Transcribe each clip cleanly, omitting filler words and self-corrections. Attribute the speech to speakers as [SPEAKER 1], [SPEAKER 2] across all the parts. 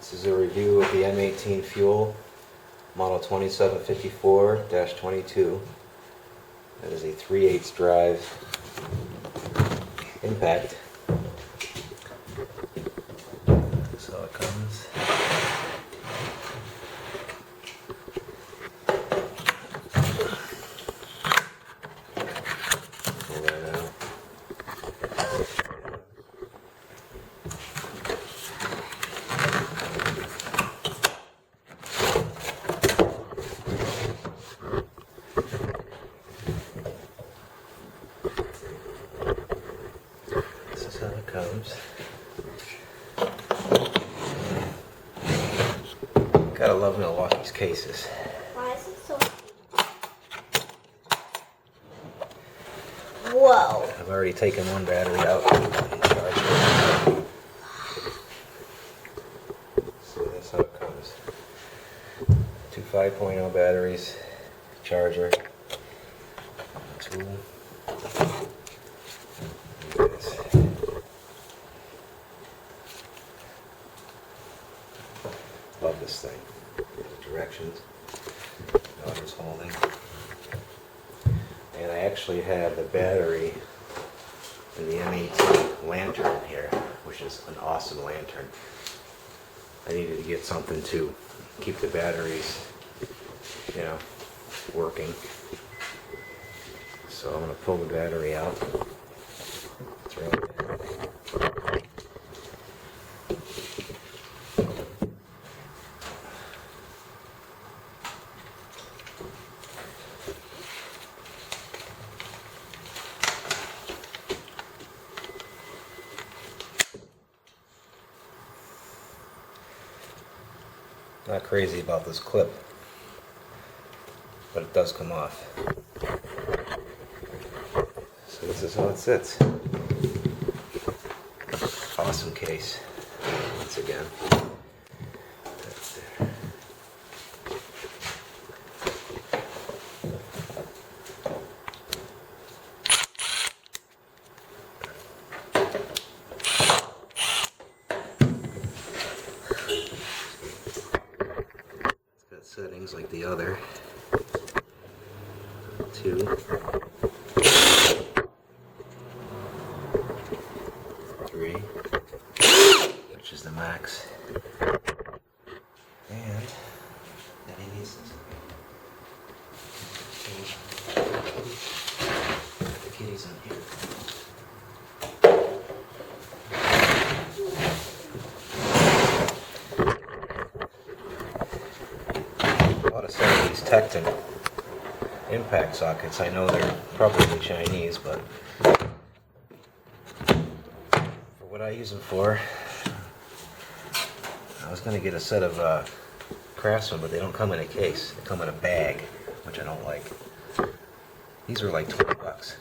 [SPEAKER 1] This is a review of the M18 Fuel, model 2754-22. That is a 3/8 drive impact. That's how it comes. Pull that out. This is how it comes. Gotta love Milwaukee's cases.
[SPEAKER 2] Why is it so? Whoa.
[SPEAKER 1] I've already taken one battery out and charged it. So that's how it comes. Two 5.0 batteries, charger, tool. And this. Love this thing. Directions. Daughter's holding. And I actually have the battery in the M18 lantern here, which is an awesome lantern. I needed to get something to keep the batteries, working. So I'm going to pull the battery out. Throw it in. Not crazy about this clip, but it does come off. So this is how it sits. Awesome case, once again. That's there. Settings like the other two. 3, which is the max. And then he needs this. The kitty's on here. Some of these Tecton impact sockets, I know they're probably Chinese, but for what I use them for, I was going to get a set of Craftsman, but they don't come in a case. They come in a bag, which I don't like. These are like $20.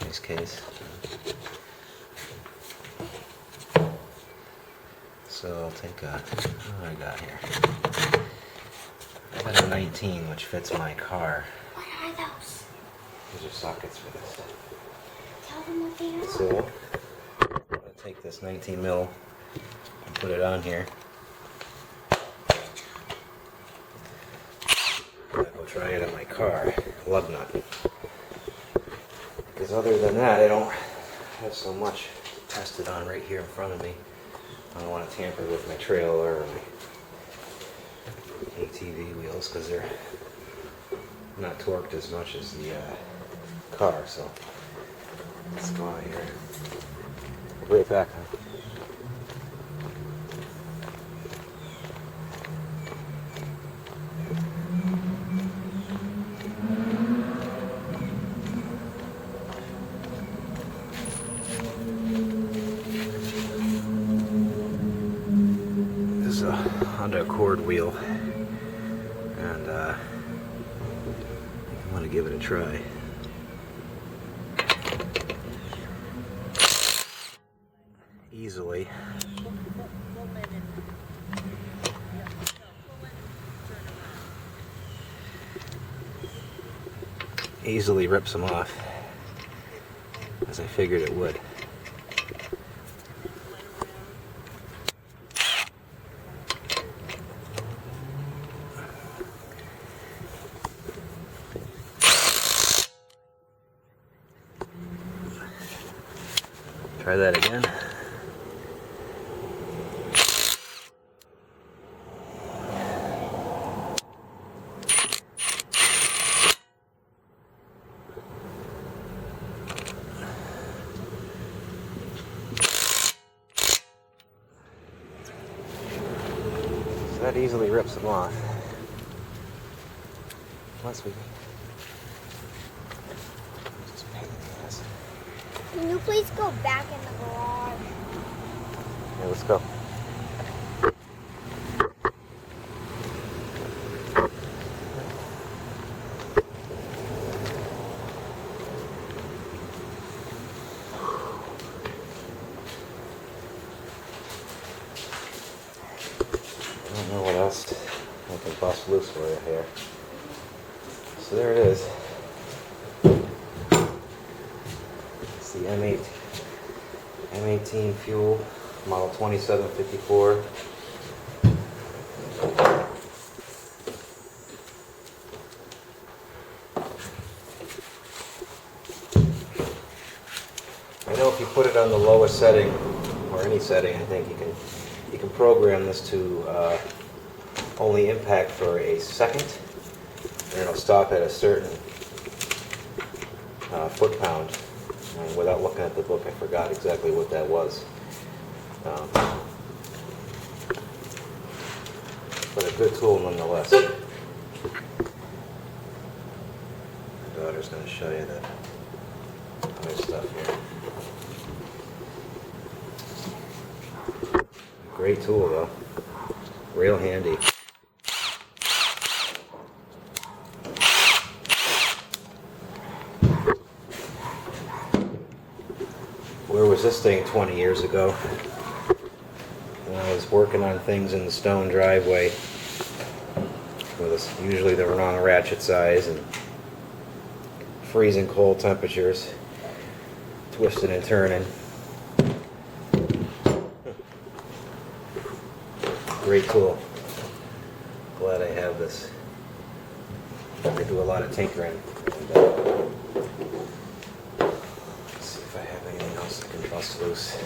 [SPEAKER 1] Nice case. So I'll take what do I got here? I got a 19, which fits my car.
[SPEAKER 2] What are those?
[SPEAKER 1] These are sockets for this.
[SPEAKER 2] Tell them what they are.
[SPEAKER 1] So, I'm going to take this 19 mil and put it on here. I'm going to go try it on my car. Lug nut. Because other than that, I don't have so much tested on right here in front of me. I don't want to tamper with my trailer or my ATV wheels because they're not torqued as much as the car, so let's go out here. I'll be right back. This is a Honda Accord wheel. And I want to give it a try. Easily. Easily rips them off, as I figured it would. Try that again. So that easily rips them off. Once we just pain in the ass.
[SPEAKER 2] Can you please go back in the garage?
[SPEAKER 1] Yeah, let's go. I don't know what else I can bust loose for you here. So there it is. It's the M18 fuel, model 2754. I know if you put it on the lowest setting, or any setting, I think you can program this to only impact for a second, and it'll stop at a certain foot-pound. And without looking at the book, I forgot exactly what that was. But a good tool nonetheless. My daughter's going to show you the other stuff here. Great tool though. Real handy. Where was this thing 20 years ago? When I was working on things in the stone driveway with usually the wrong ratchet size and freezing cold temperatures, twisting and turning. Great tool. Glad I have this. I do a lot of tinkering. Let's see if I have anything else I can bust loose.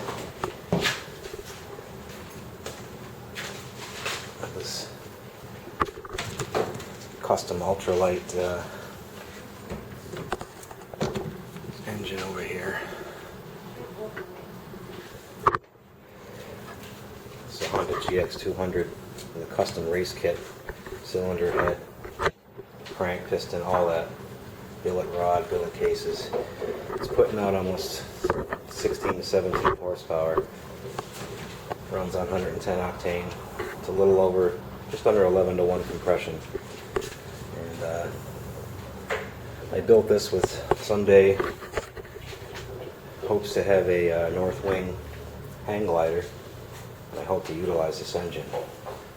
[SPEAKER 1] This custom ultralight engine over here. It's a Honda GX200 with a custom race kit, cylinder head, crank piston, all that. Billet rod, billet cases. It's putting out almost 16 to 17 horsepower. Runs on 110 octane. It's a little over, just under 11 to 1 compression. And I built this with someday hopes to have a north wing hang glider. And I hope to utilize this engine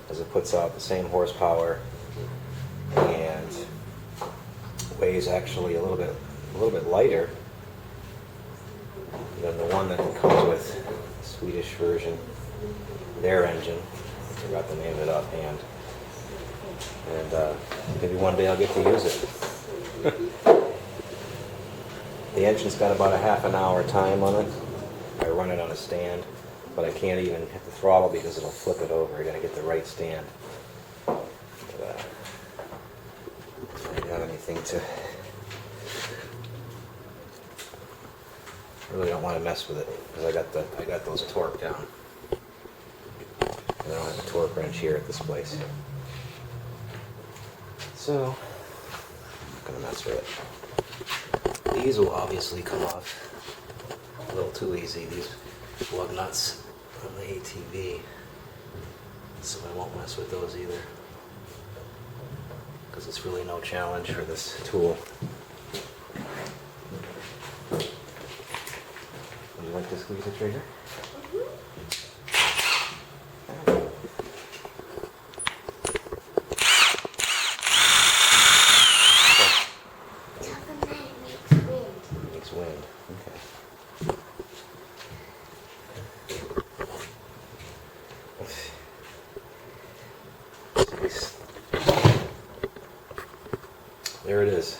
[SPEAKER 1] as it puts out the same horsepower and weighs actually a little bit lighter than the one that comes with the Swedish version, their engine. I forgot to name it offhand. And maybe one day I'll get to use it. The engine's got about a half an hour time on it. I run it on a stand, but I can't even hit the throttle because it'll flip it over. I gotta get the right stand. But, I don't have anything to. I really don't want to mess with it because I got those torque down. And I don't have a torque wrench here at this place. So, I'm not going to mess with it. These will obviously come off a little too easy, these lug nuts on the ATV. So I won't mess with those either. Because it's really no challenge for this tool. Would you like to squeeze the trigger? Wind. Okay. There it is.